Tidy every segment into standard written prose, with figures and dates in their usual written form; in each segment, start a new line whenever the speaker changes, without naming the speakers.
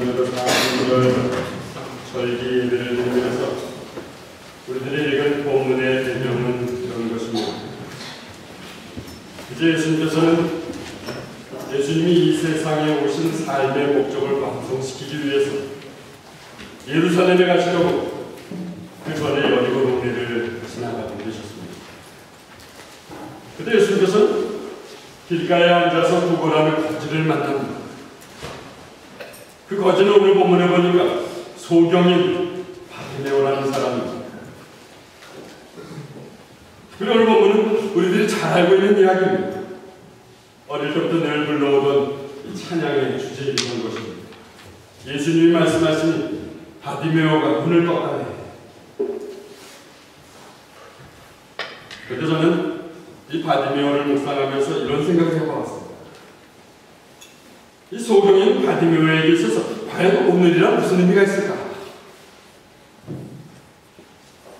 오늘도 사순절 절기 예배를 드리면서 우리들이 읽은 본문의 배경은 이런 것입니다. 이제 예수님께서는 예수님이 이 세상에 오신 삶의 목적을 완성시키기 위해서 예루살렘에 가시려고 그 전에 여리고 동네를 지나가고 계셨습니다. 그때 예수님께서는 길가에 앉아서 구걸하는 거지를 만납니다. 그 거지는 오늘 본문에 보니까 소경인 바디메오라는 사람입니다. 그리고 오늘 본문은 우리들이 잘 알고 있는 이야기입니다. 어릴 때부터 늘 불러오던 이 찬양의 주제이던 것입니다. 예수님이 말씀하시니 바디메오가 눈을 떴다네. 그때 저는 이 바디메오를 묵상하면서 이런 생각을 해보았습니다. 이 소경인 바디메오에게 있어서 과연 오늘이란 무슨 의미가 있을까?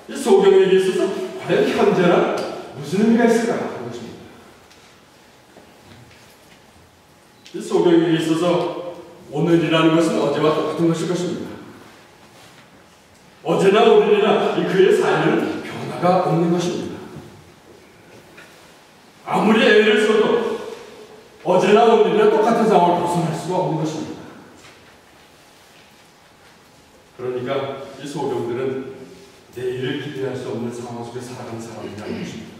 이 소경에게 있어서 과연 현재란 무슨 의미가 있을까? 하는 것입니다. 이 소경에게 있어서 오늘이라는 것은 어제와 똑같은 것일 것입니다. 어제나 오늘이나 그의 삶에는 변화가 없는 것입니다. 아무리 애를 써도 어제나 오늘이나 똑같은 상황을 벗어날 수가 없는 것입니다. 그러니까 이 소경들은 내일을 기대할 수 없는 상황 속에 살아가는 사람이라는 것입니다.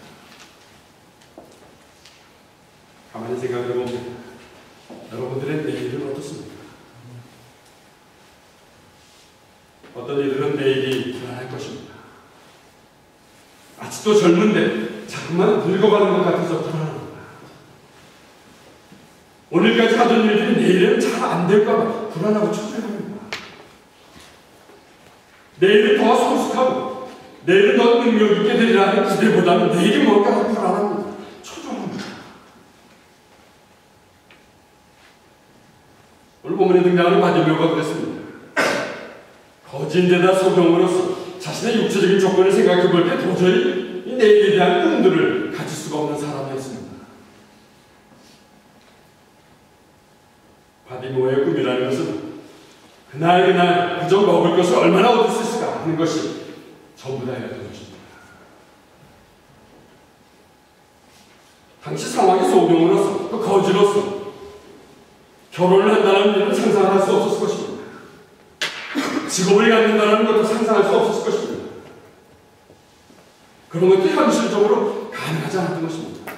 가만히 생각해보면 여러분들의 내일은 어떻습니까? 어떤 이들은 내일이 불안할 것입니다. 아직도 젊은데 자꾸만 늙어가는 것 같아서 불안합니다. 오늘까지 하던 일들이 내일은 잘 안 될까봐 불안하고 초조해합니다. 내일은 더 성숙하고 내일은 더 능력 있게 되리라는 기대보다는 내일이 뭔가 하고 불안합니다. 초조합니다. 오늘 본문에 등장하는 바디메오가 그랬습니다. 거지인데다 소경으로서 자신의 육체적인 조건을 생각해 볼 때 도저히 이 내일에 대한 꿈들을 가질 수가 없는 사람이었습니다. 바디메오의 꿈이라는 것은 그날 그저 먹을 것을 얼마나 얻을 수 있을까 하는 것이 전부 다였던 것입니다. 당시 상황이 소경으로서 또 거지로서 결혼을 한다는 일은 상상할 수 없었을 것입니다. 직업을 갖는다는 것도 상상할 수 없었을 것입니다. 그런 것도 현실적으로 가능하지 않았던 것입니다.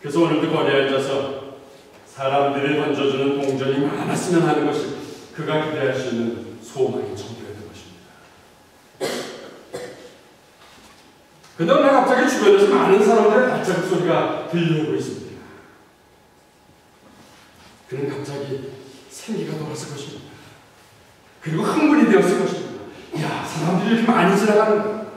그래서 오늘도 거리에 앉아서 사람들이 던져주는 동전이 많았으면 하는 것이 그가 기대할 수 있는 소망의 전부였던 것입니다. 그런데 오늘 갑자기 주변에서 많은 사람들의 발자국 소리가 들려오고 있습니다. 그는 갑자기 생기가 돌았을 것입니다. 그리고 흥분이 되었을 것입니다. 야, 사람들이 이렇게 많이 지나가는가?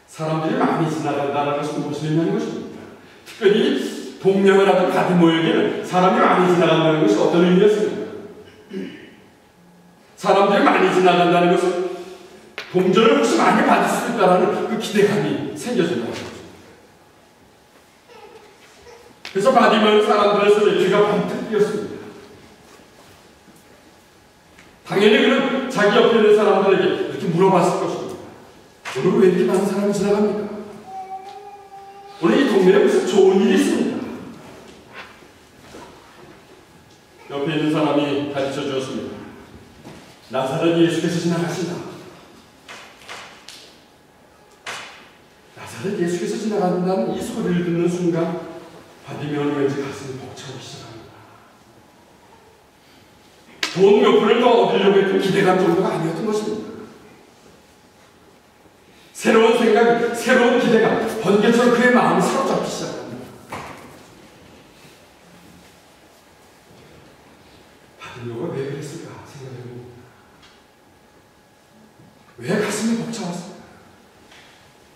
사람들이 많이 지나간다는 것은 무슨 의미하는 것입니까? 특별히 동명을 하던 바디메오에게는 사람이 많이 지나간다는 것이 어떤 의미였습니까? 사람들이 많이 지나간다는 것은 동전을 혹시 많이 받을 수 있다는 그 기대감이 생겨진다는 것입니다. 그래서 바디메오는 사람들의 소리에 귀가 번뜩 뜨였습니다. 당연히 그는 자기 옆에 있는 사람들에게 이렇게 물어봤을 것입니다. 오늘 왜 이렇게 많은 사람이 지나갑니까? 오늘 이 동네에 무슨 좋은 일이 있습니다. 옆에 있는 사람이 가르쳐 주었습니다. 나사렛 예수께서 지나가신다. 나사렛 예수께서 지나간다는 이 소리를 듣는 순간 바디메오는 왠지 가슴이 벅차기 시작합니다. 돈 몇 푼을 더 얻으려고 했던 기대감 정도가 아니었던 것입니다. 새로운 생각, 새로운 기대가 번개처럼 그의 마음을 사로잡기 시작합니다. 바디메오가 왜 그랬을까 생각해봅니다. 왜 가슴이 벅차왔을까?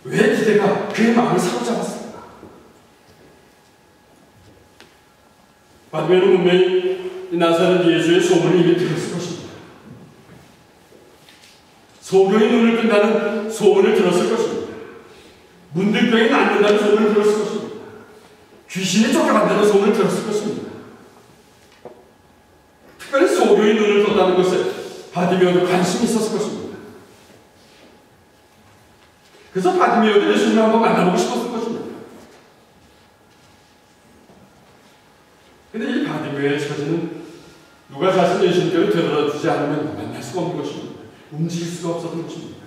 왜 기대가 그의 마음을 사로잡았을까? 바디메오는 분명히 나사렛 예수의 소문을 이미 들었을 것입니다. 소경이 눈을 뜬다는 소문을 들었을 것입니다. 문둥병이 낫는다는 소문을 들었을 것입니다. 귀신이 쫓아간다는 소문을 들었을 것입니다. 특별히 소교의 눈을 떴다는 것에 바디메오도 관심이 있었을 것입니다. 그래서 바디메오도 예수님을 한번 만나보고 싶었을 것입니다. 근데 이 바디메오의 처지는 누가 자신 예수님께로 데려다주지 않으면 만날 수가 없는 것입니다. 움직일 수가 없었던 것입니다.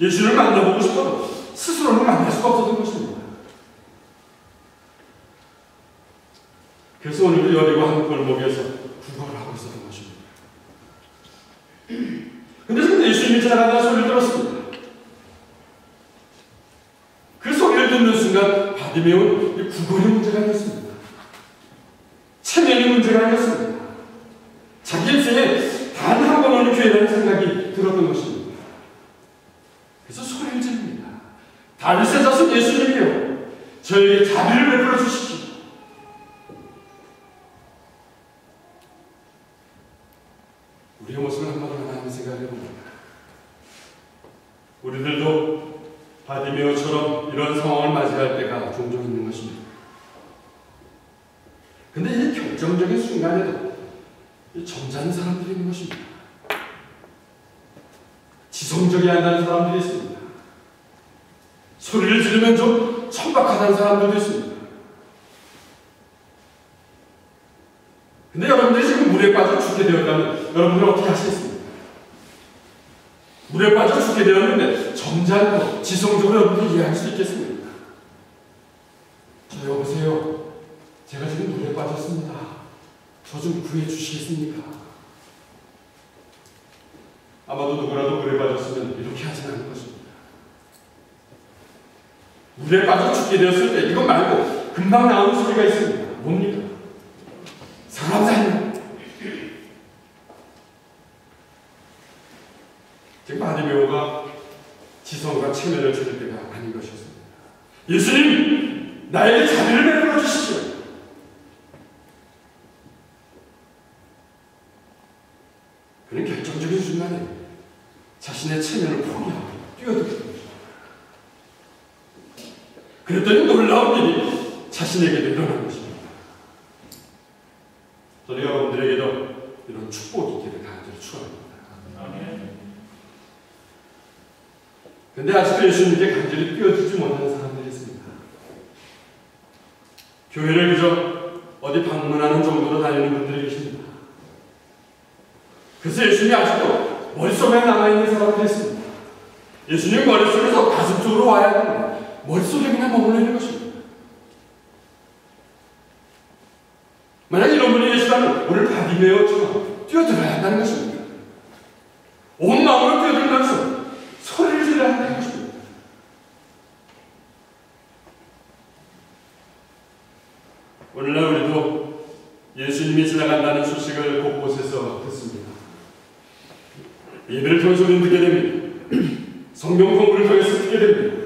예수님을 만나보고 싶어도 스스로는 만날 수가 없었던 것입니다. 그래서 오늘도 여리고 한 골목에서 구걸을 하고 있었던 것입니다. 근데 지금 예수님이 지나간다는 소리를 들었습니다. 그 소리를 듣는 순간 바디메오는 구걸의 문제가 아니었습니다. 체면의 문제가 아니었습니다. 자기 인생에 단 한 번 오는 기회라는 생각이 들었던 것입니다. 그래서 소리를 지릅니다. 다윗의 자손 예수님이여, 저에게 자비를 베풀어 주십시오. 우리의 모습을 한번 하나님 생각해 봅니다. 우리들도 바디메오처럼 이런 상황을 맞이할 때가 종종 있는 것입니다. 근데 이 결정적인 순간에도 이 점잖은 사람들이 있는 것입니다. 지성적이야 한다는 사람들이 있습니다. 소리를 지르면 좀 천박하다는 사람들도 있습니다. 근데 여러분들이 지금 물에 빠져 죽게 되었다면 여러분들은 어떻게 하시겠습니까? 물에 빠져 죽게 되었는데 점잖고 지성적으로 여러분들이 이해할 수 있겠습니까? 저 여보세요. 제가 지금 물에 빠졌습니다. 저 좀 구해 주시겠습니까? 아마도 누구라도 물에 빠졌으면 이렇게 하진 않을 것입니다. 물에 빠져 죽게 되었을 때 이거 말고 금방 나오는 소리가 있습니다. 뭡니까? 사람 살려. 지금 바디메오가 지성과 체면을 찾을 때가 아닌 것이었습니다. 예수님, 나에게 자비를 베풀어 주시오. 그는 결정적인 순간에 자신의 체면을 포기하고 뛰어들었던 것입니다. 그랬더니 놀라운 일이 자신에게도 일어난 것입니다. 저는 여러분들에게도 이런 축복이 있기를 간절히 축원합니다. 그런데 아직도 예수님께 간절히 뛰어들지 못하는 사람들이 있습니다. 교회를 그저 어디 방문하는 정도로 다니는 분들이 계십니다. 그래서 예수님이 아직도 머릿속에 남아있는 사람들이 있습니다. 예수님 머릿속에서 가슴 쪽으로 와야 합니다. 머릿속에 그냥 머물러 있는 것입니다. 만약 이런 분이 계시다면 오늘 바디메오처럼 뛰어들어야 한다는 것입니다. 온 마음으로 뛰어들면서 소리를 질러야 한다는 것입니다. 오늘날 우리도 예수님이 지나간다는 소식을 곳곳에서 듣습니다. 예배를 통해서 우리는 듣게 됩니다. 성경 공부를 통해서 듣게 됩니다.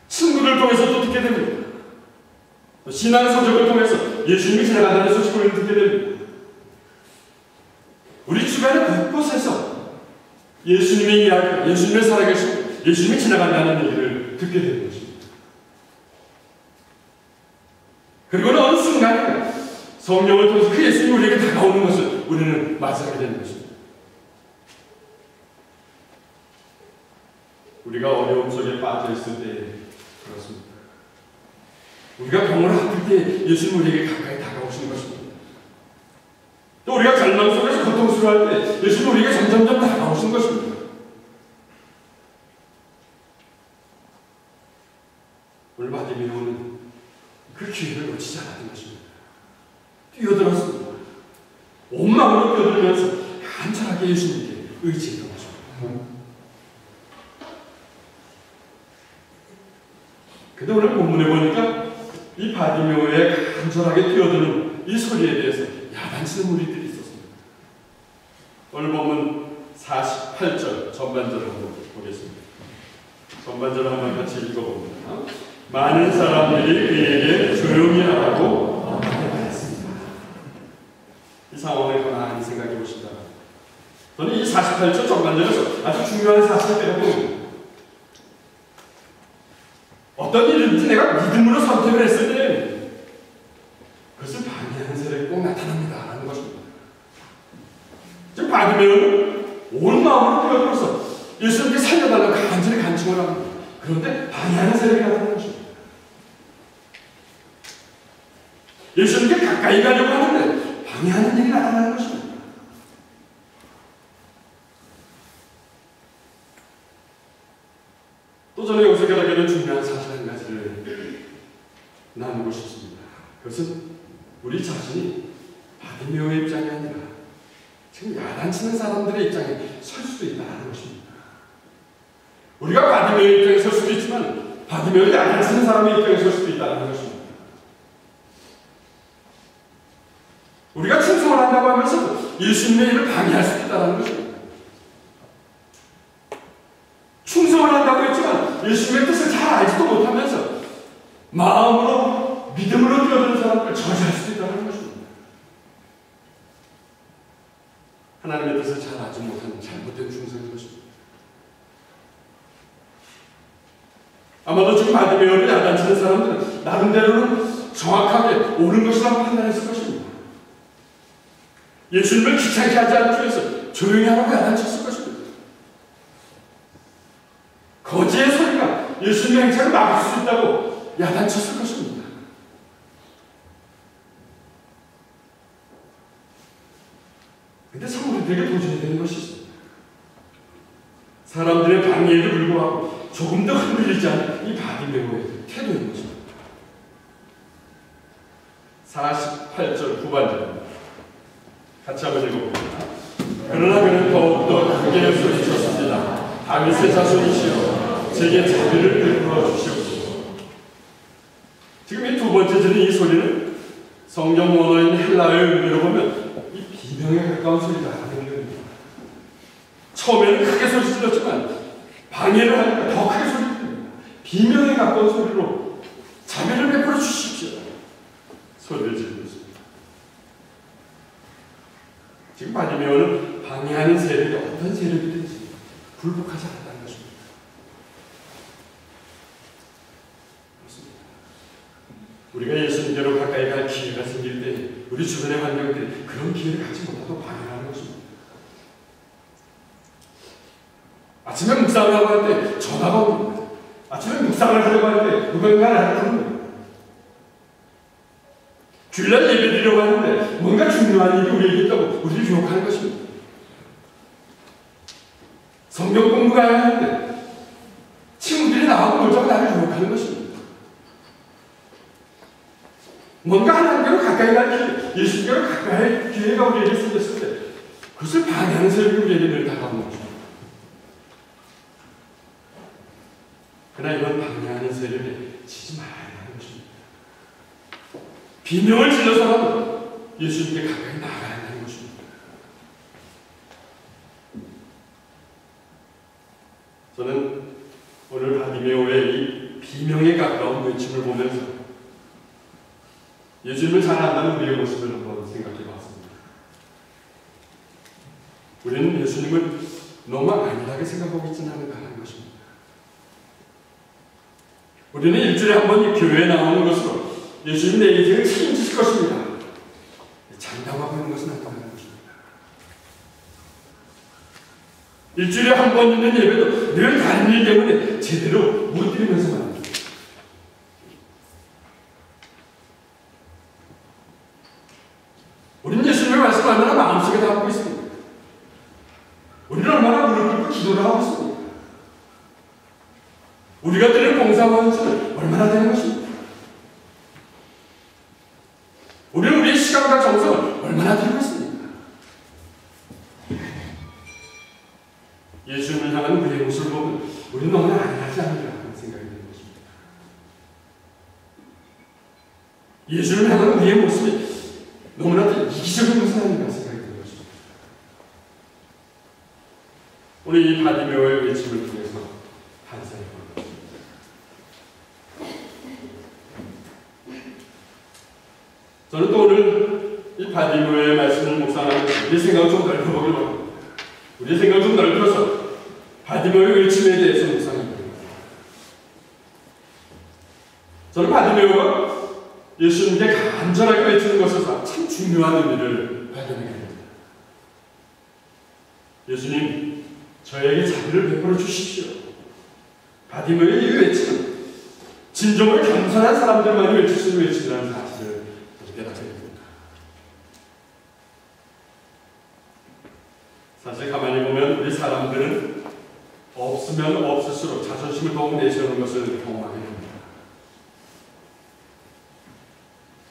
친구를 통해서 또 듣게 됩니다. 신앙서적을 통해서 예수님이 지나간다는 소식을 듣게 됩니다. 우리 주변의 곳곳에서 예수님의 이야기, 예수님의 살아계시고 예수님이 지나간다는 얘기를 듣게 되는 것입니다. 그리고는 어느 순간에 성령을 통해서 그 예수님이 우리에게 다가오는 것을 우리는 맞이하게 되는 것입니다. 우리가 어려움 속에 빠져 있을 때 그렇습니다. 우리가 병을 아플 때 예수님 우리에게 가까이 다가오시는 것입니다. 또 우리가 절망 속에서 고통스러워할 때 예수님 우리에게 점점점 다가오시는 것입니다. 오늘 바디메오는 그 기회를 놓치지 않았던 것입니다. 뛰어들었습니다. 온 마음으로 뛰어들면서 간절하게 예수님께 의지했던 것입니다. 근데 오늘 본문에 보니까 이 바디메오의 간절하게 뛰어드는 이 소리에 대해서 야단치는 무리들이 있었습니다. 오늘 본문 48절 전반절을 한번 보겠습니다. 전반절을 한번 같이 읽어봅니다. 많은 사람들이 그에게 조용히 하라고 말했습니다. 이 상황을 가만히 생각해 보시다. 저는 이 48절 전반절에서 아주 중요한 사실을 빼놓고 어떤 일이든지 내가 믿음으로 선택을 했을 때 그것을 방해하는 세력이 꼭 나타납니다 라는 것입니다. 지금 바디메오는 온 마음으로 뛰어들어서 예수님께 살려달라고 간절히 간청을 합니다. 그런데 방해하는 세력이 나타나는 것입니다. 예수님께 가까이 가려고 하는데 방해하는 일이 나타나는 것입니다. 또 저는 여기서 깨닫게 중요한 사실 한 가지를 나누고 싶습니다. 그것은 우리 자신이 바디메오의 입장이 아니라 지금 야단치는 사람들의 입장에 설 수도 있다는 것입니다. 우리가 바디메오의 입장에 설 수도 있지만 바디메오를 야단치는 사람의 입장에 설 수도 있다는 것입니다. 우리가 충성을 한다고 하면서 예수님의 일을 방해할 수도 있다는 것입니다. 충성을 한다고 했지만 예수님의 뜻을 잘 알지도 못하면서 마음으로 믿음으로 뛰어드는 사람을 저지할 수도 있다는 것입니다. 하나님의 뜻을 잘 알지 못하는 잘못된 충성인 것입니다. 아마도 지금 바디메오를 야단치는 사람들은 나름대로는 정확하게 옳은 것이라고 판단했을 것입니다. 예수님을 귀찮게 하지 않기 위해서 조용히 하라고 야단쳤을 것입니다. 거지의 소리가 예수님의 행차를 막을 수 있다고 야단쳤을 것입니다. 근데 참 우리들에게 도전이 되는 것이 있습니다. 사람들의 방해에도 불구하고 조금 더 흔들리지 않은 이 바디메오의 태도인 것입니다. 48절 후반절입니다. 같이 한번 읽어봅니다. 그러나 그는 더욱더 크게 소리쳤습니다. 다윗의 자손이시여 제게 자비를 베풀어 주시옵소서. 지금 이 두 번째 들은 이 소리는 성경 원어인 헬라어의 의미로 보면 이 비명에 가까운 소리다라는 표현입니다. 처음에는 크게 소리 질렀지만 방해를 하니까 더 크게 소리 지릅니다. 비명에 가까운 소리로 자비를 베풀어 주십시오. 소리를 지르고 있습니다. 지금 바디메오는 방해하는 세력이 어떤 세력이든지 굴복하지 않는다는 것입니다. 그렇습니다. 우리가 예수님께로 가까이 갈 기회가 생길 때 우리 주변의 환경들이 그런 기회를 갖지 못하고 방해하는 것입니다. 아침에 묵상을 하고 할 때 전화가 옵니다. 아침에 묵상을 하려고 할 때 누군가를 하는 주일날 예배 드리려고 하는데 뭔가 중요한 일이 우리에게 있다고 우리를 유혹하는 것입니다. 성경 공부가 해야 하는데 친구들이 나하고 놀자고 나를 유혹하는 것입니다. 뭔가 하나님께로 가까이 갈 기회, 예수님께로 가까이 할 기회가 우리에게 생겼을 때 그것을 방해하는 세력이 우리에게 늘 다가오는 것입니다. 그러나 이런 방해하는 세력에 지지 말아야 하는 것입니다. 비명을 질러서라도 예수님께 가까이 나가야 한다는 것입니다. 저는 오늘 바디메오의 이 비명에 가까운 외침을 보면서 예수님을 잘 안다는 우리의 모습을 한번 생각해 봤습니다. 우리는 예수님을 너무 안일하게 생각하고 있지는 않은가 하는 것입니다. 우리는 일주일에 한 번 교회에 나오는 것으로 예수님 내 인생을 책임지실 것입니다. 장담하고 있는 것은 아니라는 것입니다. 일주일에 한 번 있는 예배도 늘 다른 일 때문에 제대로 못 드리면서 말입니다. 우리는 예수님의 말씀을 얼마나 마음속에 담고 있습니다. 우리는 얼마나 무릎 꿇고 기도를 하고 있습니다. 우리가 드리는 봉사와 헌신은 얼마나 되는 것입니까? 우리는 우리의 시간과 정성을 얼마나 드리고 있습니까? 예수님을 향한 우리의 모습을 보면 우리는 너무나 안일하지 않는가 하는 생각이 드는 것입니다. 예수님을 향한 우리의 모습이 너무나도 이기적인 것은 아닌가 생각이 드는 것입니다. 오늘 이 바디메오의 외침을 통해서 반성해 봅니다. 저는 또 오늘 이 바디메오의 말씀을 묵상하면서 우리 생각을 좀 넓혀보기를 원합니다. 우리 생각을 좀 넓혀서 바디메오의 외침에 대해서 묵상해 봅니다. 저는 바디메오가 예수님께 간절하게 외치는 것에서 참 중요한 의미를 발견하게 됩니다. 예수님, 저에게 자비를 베풀어 주십시오. 바디메오의 이 외침은 진정으로 겸손한 사람들만이 외칠 수 있는 외침이라는 사실을 깨닫게 됩니다. 사실 가만히 보면 우리 사람들은 없으면 없을수록 자존심을 더욱 내세우는 것을 경험하게 됩니다.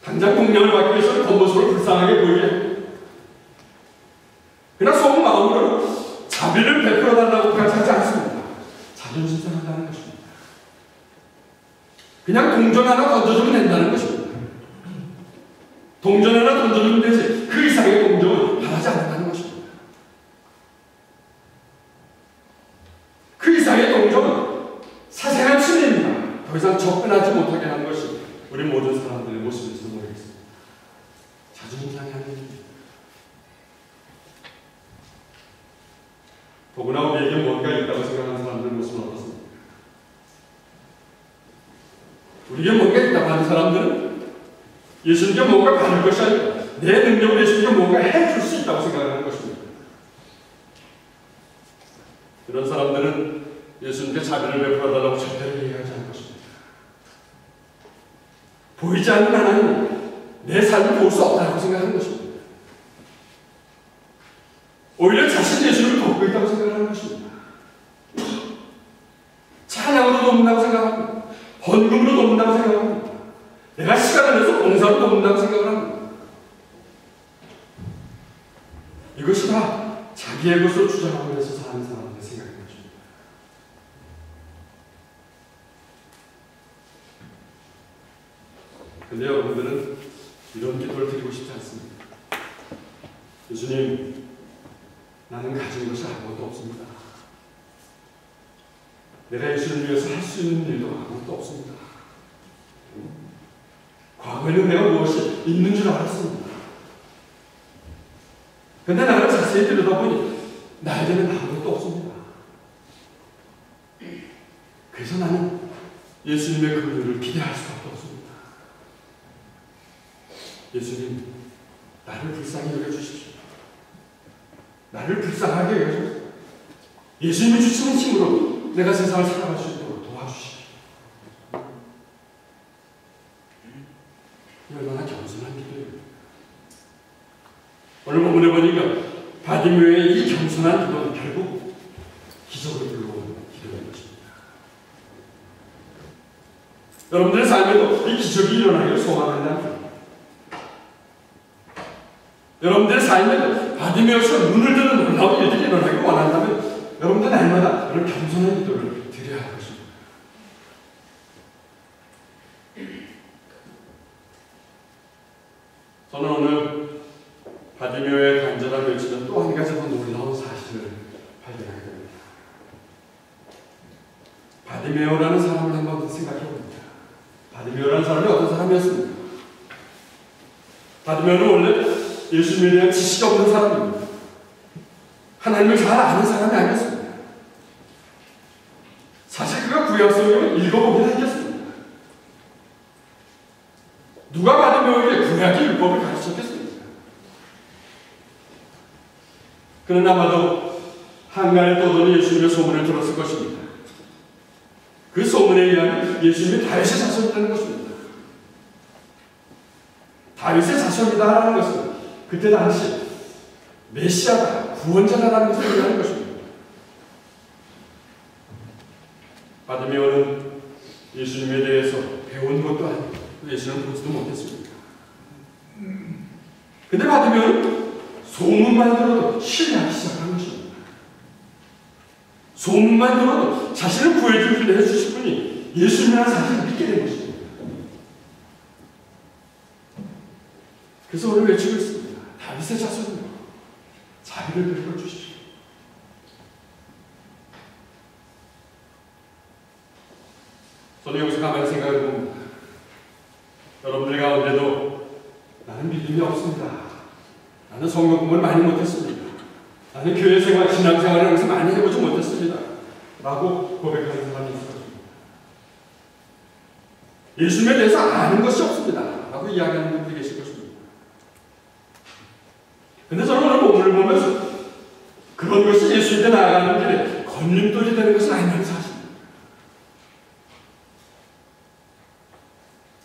당장 동량을 받기 위해서는 겉모습을 불쌍하게 보이게 합니다. 그러나 속 마음으로는 자비를 베풀어 달라고까지 하지 않습니다. 자존심 상한다는 것입니다. 그냥 동전 하나 던져주면 된다는 것입니다. 동전 하나 던져주면 되지 그 이상의 동전은 바라지 않는다는 것입니다. 그 이상의 동전은 사생활 침해입니다. 더 이상 접근하지 못하게 하는 것이 우리 모든 사람들의 모습일지도 모르겠습니다. 자존심 상해 하는 일입니다. 더구나 우리에게 뭔가 있다고 생각하는 사람들의 모습은 어떻습니까? 우리에게 뭔가 있다고 하는 사람들은 예수님께 뭔가 받을 것이 아니라 내 능력으로 예수님께 뭔가 해줄 수 있다고 생각하는 것입니다. 이런 사람들은 예수님께 자비를 베풀어달라고 절대로 얘기하지 않을 것입니다. 보이지 않는 하나님, 내 삶을 볼 수 없다고 생각하는 것입니다. 오히려 자신 예수님을 돕고 있다고 생각하는 것입니다. 찬양으로 돕는다고 생각합니다. 헌금으로 돕는다고 생각합니다. 내가 시간을 내서 봉사로 돕는다고 생각을 합니다. 이것이 다 자기의 것으로 주장하고 해서 사는 사람들의 생각인 것입니다. 근데 여러분들은 이런 기도를 드리고 싶지 않습니다. 예수님, 나는 가진 것이 아무것도 없습니다. 내가 예수를 위해서 할 수 있는 일도 아무것도 없습니다. 과거에는 내가 무엇이 있는 줄 알았습니다. 근데 나를 자세히 들여다보니 나에게는 아무것도 없습니다. 그래서 나는 예수님의 긍휼을 기대할 수밖에 없습니다. 예수님, 나를 불쌍히 여겨주십시오. 나를 불쌍하게 여겨주십시오. 예수님이 주시는 힘으로 내가 세상을 살아갈 수 있도록 도와주십시오. 얼마나 겸손한 기도예요. 오늘 본문에 보니까 바디메오의 이 겸손한 기도는 결국 기적을 불러오는 기도인 것입니다. 여러분들의 삶에도 이 기적이 일어나기를 소망한다면, 여러분들의 삶에도 바디메오처럼 눈을 뜨는 놀라운 일들이 일어나기를 원한다면 여러분들 날마다 그런 겸손한 기도를 드려야 할 것입니다. 저는 오늘 바디메오의 간절한 외치는 또 한 가지 더 놀라운 사실을 발견하게 됩니다. 바디메오라는 사람을 한번 생각해 봅니다. 바디메오라는 사람이 어떤 사람이었습니까? 바디메오는 원래 예수님에 대한 지식이 없는 사람입니다. 하나님을 잘 아는 사람이 아니었습니다. 사실 그가 구약성경을 읽어보긴 하겠습니다. 누가 바디메오에게 구약의 율법을 가르쳤겠습니까? 그는 아마도 한간에 떠도는 예수님의 소문을 들었을 것입니다. 그 소문에 의하면 예수님이 다윗의 자손이라는 것입니다. 다윗의 자손이다라는 것은 그때 당시 메시아다, 구원자다라는 것을 의미하는 것입니다. 바디메오는 예수님에 대해서 배운 것도 아니고 예수님을 보지도 못했습니다. 근데 바디메오는 소문만 들어도 신뢰하기 시작한 것입니다. 소문만 들어도 자신을 구해줄 줄 해주실 분이 예수님이라는 사실을 믿게 된 것입니다. 그래서 오늘 외치고 있습니다. 다윗의 자손이요, 자비를 베풀어 주십시오. 저는 여기서 가만히 생각해 봅니다. 여러분들 가운데도 나는 믿음이 없습니다. 나는 성경 공부를 많이 못했습니다. 나는 교회 생활, 신앙 생활을 여기서 많이 해보지 못했습니다. 라고 고백하는 사람이 있을 것입니다. 예수님에 대해서 아는 것이 없습니다 라고 이야기하는 분들이 계실 것입니다. 근데 저는 오늘 본문을 보면서 그런 것이 예수님께 나아가는 길에 걸림돌이 되는 것은 아니라는 사실입니다.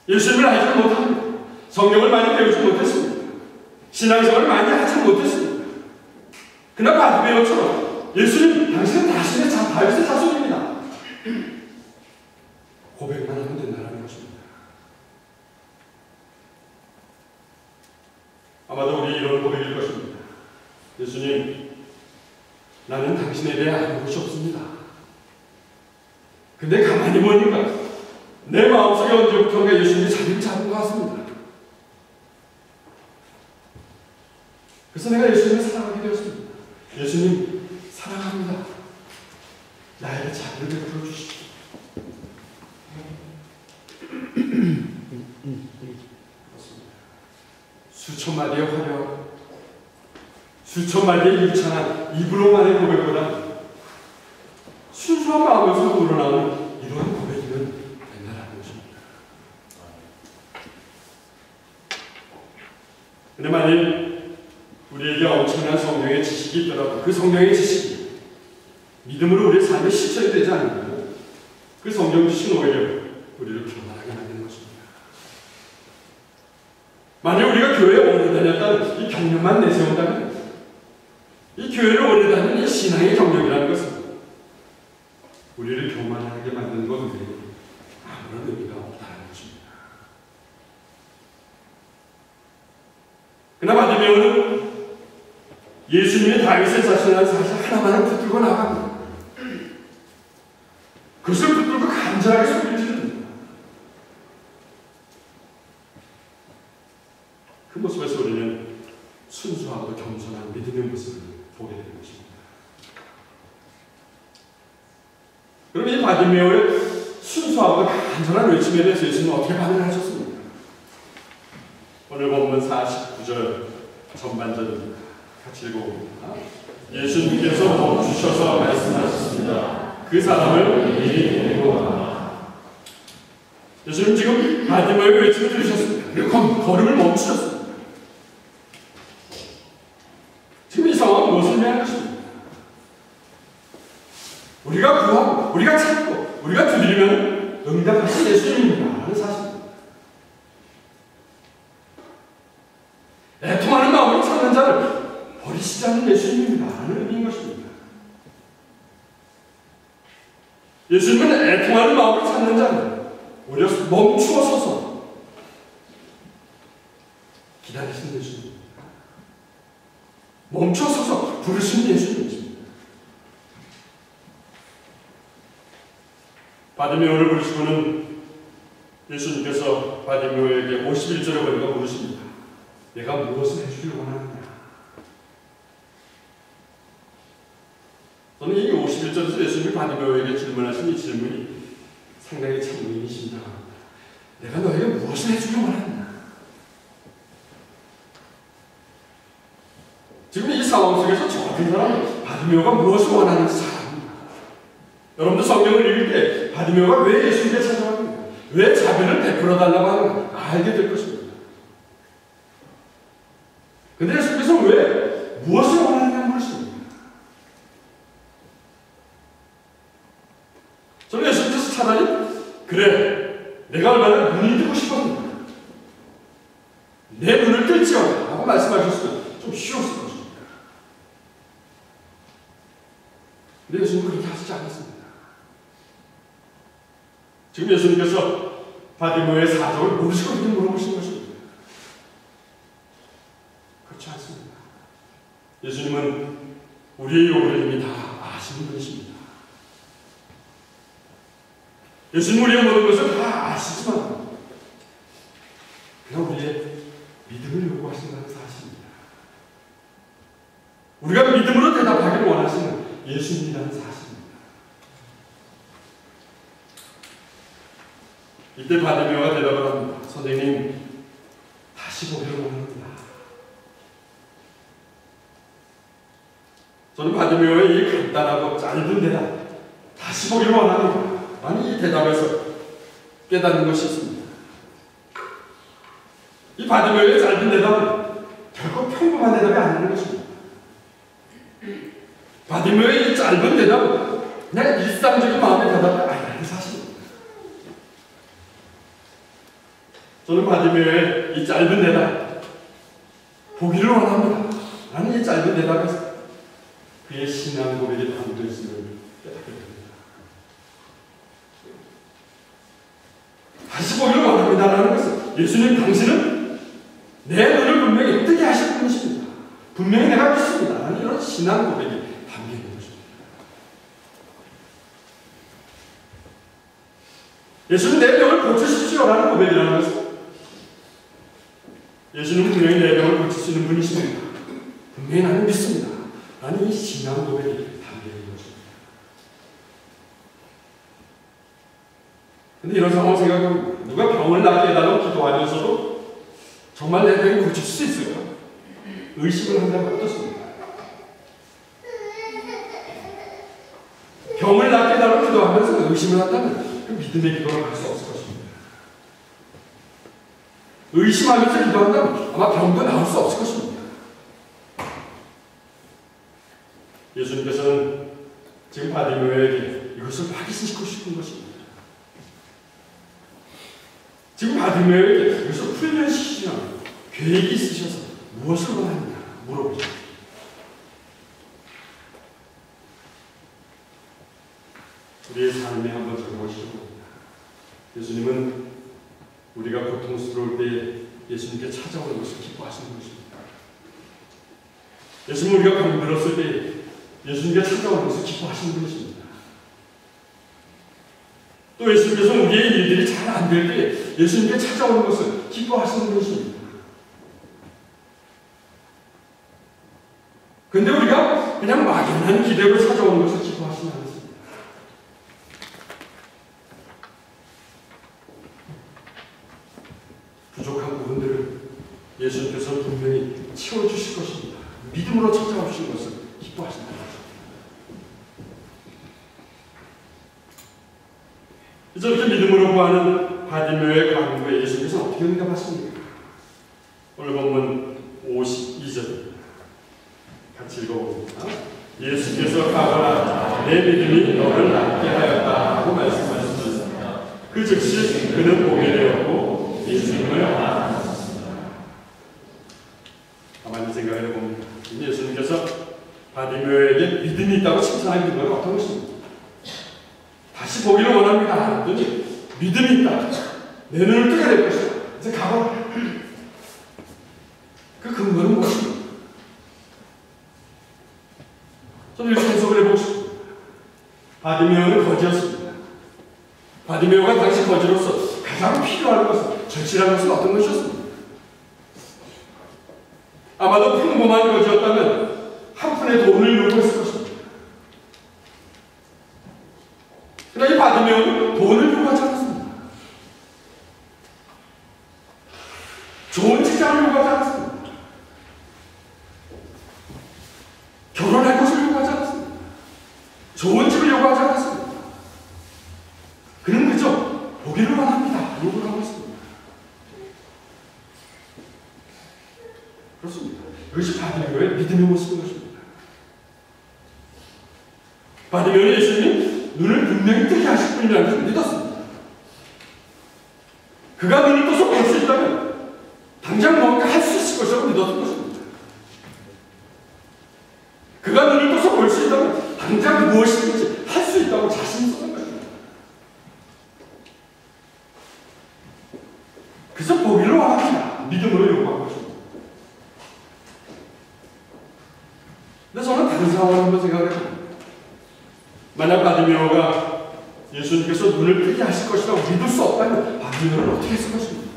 예수님을 알지 못합니다. 성경을 많이 배우지 못했습니다. 신앙생활을 많이 하지 못했습니다. 그러나 바디메오처럼 예수님, 당신은 다윗의 자손입니다. 고백만 하면 된다는 것입니다. 아마도 우리 이런 고백일 것입니다. 예수님, 나는 당신에 대해 아는 것이 없습니다. 근데 가만히 보니까 내 마음속에 언제부턴가 예수님이 자리를 잡은 것 같습니다. 그래서 내가 예수님을 사랑하게 되었습니다. 예수님, 사랑합니다. 나에게 자비를 베풀어 주십시오. 수천 마디의 화려하고 수천 마디의 유창한 입으로만의 고백보다 순수한 마음에서 우러나오는 이러한 고백이면 된다는 것입니다. 근데 만일 우리에게 엄청난 성경의 지식이 있더라도 그 성경의 지식이 믿음으로 우리의 삶에 실천이 되지 않으면 그 성경 지식은 오히려 우리를 교만하게 만드는 것입니다. 만약 우리가 교회에 오래 다녔다는 이 경력만 내세운다면 이 교회를 오래 다니는 이 신앙의 경력이라는 것은 우리를 교만하게 만드는 것 외에 아무런 의미가 없다는 것입니다. 그러나 바디메오는 예수님이 다윗의 자손이라는 사실 하나만을 붙들고 나갑니다. 그것을 붙들고 간절하게 소리를 지릅니다. 그 모습에서 우리는 순수하고 겸손한 믿음의 모습을 보게 되는 것입니다. 그럼 이 바디메오의 순수하고 간절한 외침에 대해서 예수님은 어떻게 반응하셨습니까? 오늘 본문 49절 전반전입니다. 같이 읽어봅니다. 예수님께서 멈추셔서 말씀하셨습니다. 그 사람을 미리 데리고 가라. 예수님 지금 바디메오의 외침을 들으셨습니다. 그리고 걸음을 멈추셨습니다. 지금 이 상황은 무엇을 의미하는 것입니까? 우리가 구하고, 우리가 찾고, 우리가 두드리면 응답하신 예수님입니다 하는 사실입니다. 애통하는 마음으로 찾는 자를 버리시지 않는 예수님입니다 하는 의미인 것입니다. 예수님은 애통하는 마음으로 찾는 자를 오히려 멈추어 서서 기다리시는 예수님입니다. 멈춰 서서 부르시는 예수님입니다. 바디메오를 부르시고는 예수님께서 바디메오에게 51절에 보니까 물으십니다. 내가 무엇을 해주길 원하느냐? 저는 이 51절에서 예수님이 바디메오에게 질문하신 이 질문이 상당히 참 의미심장합니다. 내가 너에게 무엇을 해주길 원하느냐? 지금 이 상황 속에서 저 같은 사람은 바디메오가 무엇을 원하는지 잘 압니다. 여러분도 성경을 읽을 때 바디메오가 왜 예수님께 찾아왔는가? 왜 자비를 베풀어 달라고 하는가? 알게 될 것입니다. 근데 예수님께서 왜 무엇을 원하느냐 물으십니다. 저는 예수님께서 차라리 그래 내가 얼마나 눈이 뜨고 싶었는가 내 눈을 뜰지어다 라고 말씀하셨으면 좀 쉬웠을 것입니다. 근데 예수님은 그렇게 하시지 않았습니다. 지금 예수님께서 바디메오의 사정을 모르시고 이렇게 물어보시는 것입니다. 그렇지 않습니다. 예수님은 우리의 요구를 이미 다 아시는 분이십니다. 예수님 우리의 모든 것을 다 아시지만 그냥 우리의 믿음을 요구하신다는 사실입니다. 우리가 믿음으로 대답하기를 원하시는 예수님이라는 사실입니다. 이때 바디메오가 대답을 합니다. 선생님, 다시 보기를 원합니다. 저는 바디메오의 이 간단하고 짧은 대답, 다시 보기를 원합니다. 아니 이 대답에서 깨닫는 것이 있습니다. 이 바디메오의 짧은 대답은 결코 평범한 대답이 아니라는 것입니다. 바디메오의 이 짧은 대답은 그냥 일상적인 마음의 대답이 아니라는 사실입니다. 저는 바디메오의 이 짧은 대답, 보기를 원합니다 라는 이 짧은 대답에서 그의 신앙 고백이 담겨 있음을 깨닫게 됩니다. 다시 보기를 원합니다라는 것은 예수님 당신은 내 눈을 분명히 뜨게 하실 분이십니다. 분명히 내가 믿습니다 라는 이런 신앙 고백이 담겨 있는 것입니다. 예수님 내 병을 고치십시오라는 고백이라는 것은 예수님 분명히 내 병을 고칠 수 있는 분이십니다. 분명히 나는 믿습니다 라는 이 신앙 고백이 담겨 있는 것입니다. 근데 이런 상황을 생각하면 누가 병을 낫게 해달라고 기도하면서도 정말 내 병이 고칠 수 있을까? 의심을 한다면 어떻습니까? 병을 낫게 해달라고 기도하면서 의심을 한다면 그 믿음의 기도를 할 수 없을 것입니다. 의심하면서 기도한다면 아마 병도 나을 수 없을 것입니다. 예수님께서는 지금 바디메오에게 이것을 확인시키고 싶은 것입니다. 지금 바디메오에게 이것을 훈련시키지 않고 계획이 있으셔서 무엇을 원하느냐 물어보십니다. 우리의 삶에 한번 적용하시기 바랍니다. 예수님은 우리가 고통스러울 때 예수님께 찾아오는 것을 기뻐하시는 것입니다. 예수님 우리가 병들었을 때 예수님께 찾아오는 것을 기뻐하시는 분이십니다. 또 예수님께서 우리의 일들이 잘 안 될 때 예수님께 찾아오는 것을 기뻐하시는 분이십니다. 근데 우리가 그냥 막연한 기대로 찾아오는 것을 기뻐하시지 않습니다. 부족한 부분들을 예수님께서 분명히 채워주실 것입니다. 믿음으로 찾아오신 것을 기뻐하신다. 저렇게 믿음으로 구하는 바디메오의 간구에 예수님께서 어떻게 응답하십니까? 오늘 본문 52절 같이 읽어봅니다. 예수께서 가거라 내 믿음이 너를 낫게 하였다 하고 말씀하셨습니다. 그 즉시 그는 보게 되었고 예수님을 알았습니다. 가만히 생각을 해봅니다. 예수님께서 바디메오에게 믿음이 있다고 칭찬하는 건 어떤 것입니까? 다시 보기를 원합니다. 그랬더니 믿음이 있다. 내 눈을 뜨게 될 것이다. 이제 가봐라. 그 근거는 무엇입니까? 저는 이렇게 해석을 해보고 싶습니다. 바디메오는 거지였습니다. 바디메오가 당시 거지로서 가장 필요한 것은 절실한 것은 어떤 것이었습니까? 아마도 평범한 거지였다면 한 푼의 돈을 요구했을 것입니다. 그러나 이 바디메오는 돈을 요구하지 않았습니다. 좋은 직장을 요구하지 않았습니다. 결혼할 것을 요구하지 않았습니다. 좋은 집을 요구하지 않았습니다. 그는 그저 보기를 원합니다. 요구를 하고 있습니다. 그렇습니다. 이것이 바디메오의 믿음의 모습인 것입니다. 바디메오는 예수님이 눈을 분명히 뜨게 하실 분이라는 것을 믿었습니다. 그가 눈을 떠서 볼 수 있다면 당장 뭔가 할 수 있을 것이라고 믿었던 것입니다. 그가 눈을 떠서 볼 수 있다면 당장 무엇이든지 할 수 있다고 자신이 썼던 것입니다. 그래서 보기를 원합니다. 믿음으로 요구한 것입니다. 근데 저는 다른 상황을 한번 생각해 봅니다. 만약 바디메오가 예수님께서 눈을 뜨게 하실 것이라고 믿을 수 없다면 바디메오는 어떻게 했을 것입니까?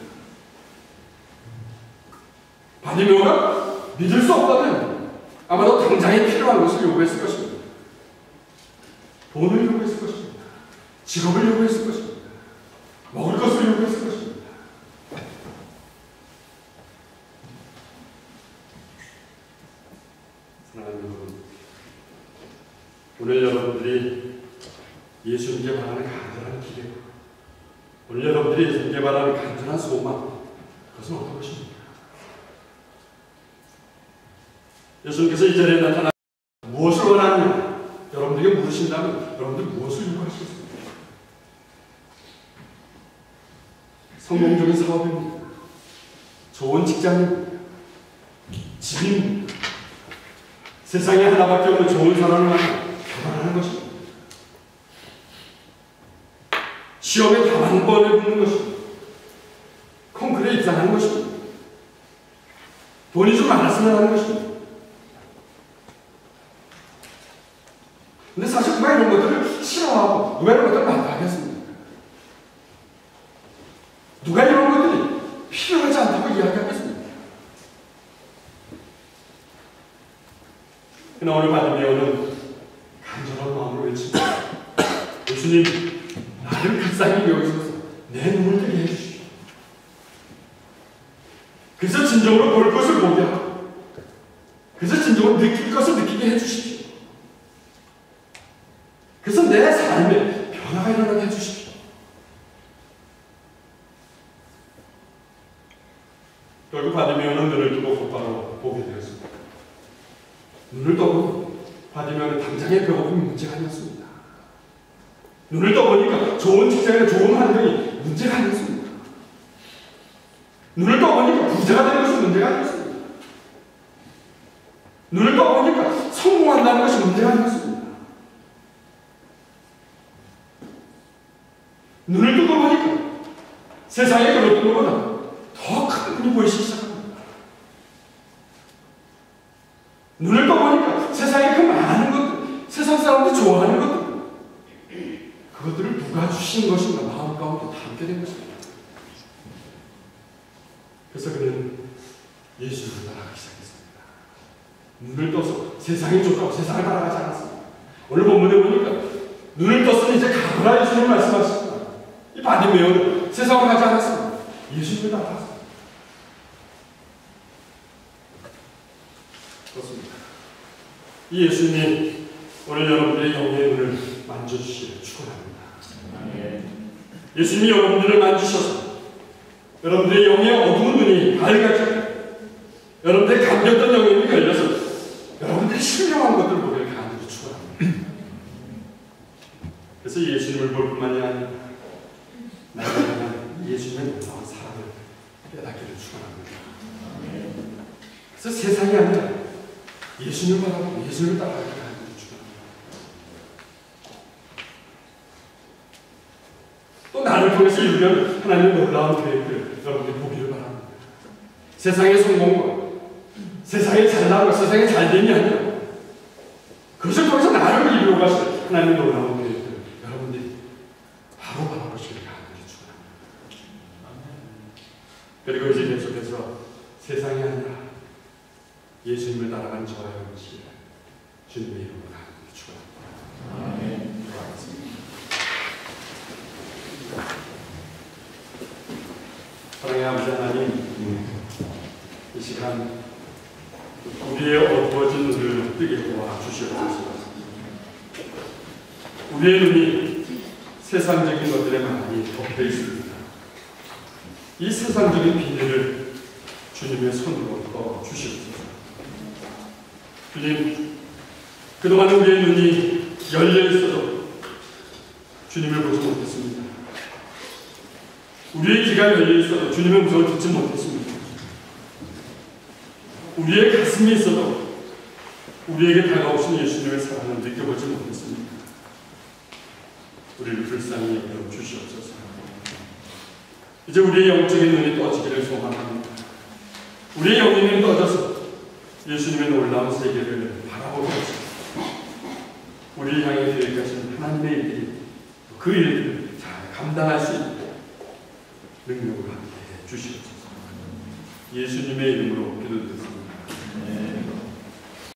바디메오가 믿을 수 없다면 아마도 당장에 필요한 것을 요구했을 것입니다. 돈을 요구했을 것입니다. 직업을 요구했을 것입니다. 먹을 것을 요구했을 것입니다. 사랑하는 여러분, 오늘 여러분들이 예수님께 바라는 간절한 기대, 오늘 여러분들이 예수님께 바라는 간절한 소망, 그것은 어떤 것입니까? 예수님께서 이 자리에 나타나 무엇을 원하느냐? 여러분들에게 물으신다면 여러분들 무엇을 요구하시겠습니까? 성공적인 사업입니다. 좋은 직장입니다. 집입니다. 세상에 하나밖에 없는 좋은 사람을 결혼하는 것입니다. 시험에 단 한 번에 붙는 것입니다. 콩쿠르에 입상하는 것입니다. 돈이 좀 많았으면 하는 것입니다. 근데 사실 누가 이런 것들을 싫어하고 누가 이런 것들을 반대하겠습니까? 누가 이런 것들이 필요하지 않다고 이야기하겠습니까? 그러나 오늘 바디메오는 간절한 마음으로 외칩니다. 예수님, 나를 불쌍히 여기셔서 내 눈을 뜨게 해주십시오. 그래서 진정으로 볼 것을 보게 하고 그래서 진정으로 느낄 것을 느끼게 해주십시오. 그래서 내 삶에 변화가 일어나게 해주십시오. 결국 바디메오는 눈을 뜨고 곧바로 보게 되었습니다. 눈을 떠보니 바디메오는 당장의 배고픔이 문제가 아니었습니다. 눈을 떠보니까 좋은 직장이나 좋은 환경이 문제가 아니었습니다. 눈을 떠보니까 부자가 되는 것이 문제가 아니었습니다. 눈을 떠보니까 성공한다는 것이 문제가 아니었습니다. 눈을 뜨고 보니까 세상에 그런 것보다 더 큰 눈이 보이기 시작합니다. 눈을 떠보니까 세상에 그 많은 것들, 세상 사람들이 좋아하는 것들, 그것들을 누가 주신 것인가 마음 가운데 담게 된 것입니다. 그래서 그는 예수를 따라가기 시작했습니다. 눈을 떠서 세상이 좋다고 세상을 따라가지 않았습니다. 오늘 본문에 보니까 눈을 떴으니 이제 가거라 예수님을 말씀하십니다. 이 바디메오는 세상을 가지 않았습니다. 예수님을 따라갔습니다. 그렇습니다. 이 예수님 오늘 여러분들의 영의 눈을 만져주시기를 축원합니다. 예수님이 여러분들을 만지셔서 여러분들의 영의 어두운 눈이 밝아지고 여러분들의 감겼던 영의 눈이 열려서 여러분들이 신령한 것들을 보기를 간절히 축원합니다. 그래서 예수님을 볼 뿐만이 아니라 나를 향한 예수님의 놀라운 사랑을 깨닫기를 축원합니다. 그래서 세상이 아니라 예수님을 바라보고 예수님을 따라가기를 간절히 축원합니다. 또 나를 통해서 이루려는 하나님의 놀라운 계획들 여러분들이 보기를 바랍니다. 세상의 성공과 세상의 잘나고 세상의 잘됨이 아니라 그것을 통해서 나를 이루어 가실 하나님의 놀라운 계획들 여러분들이 바로 바라보시기를 간절히 축원합니다. 그리고 이제 계속해서 세상이 아니라 예수님을 따라간 저와 여러분이 주님의 이름으로 간절히 축원합니다. 아멘. 사랑의 아버지 하나님, 이 시간 우리의 어두워진 눈을 뜨게 도와주시옵소서. 우리의 눈이 세상적인 것들에 많이 덮여 있습니다. 이 세상적인 비늘을 주님의 손으로 떠주시옵소서. 주님, 그동안 우리의 눈이 열려 있어도 주님을 보지 못했습니다. 우리의 귀가 열려 있어도 주님의 음성을 듣지 못했습니다. 우리의 가슴이 있어도 우리에게 다가오신 예수님의 사랑을 느껴보지 못했습니다. 우리를 불쌍히 여겨 주시옵소서. 이제 우리의 영적인 눈이 떠지기를 소망합니다. 우리의 영의 눈이 떠져서 예수님의 놀라운 세계를 바라보게 하시고 우리를 향해 계획하신 하나님의 일들이 그 일들을 잘 감당할 수 있도록 능력을 함께 해 주시옵소서. 예수님의 이름으로 기도드립니다.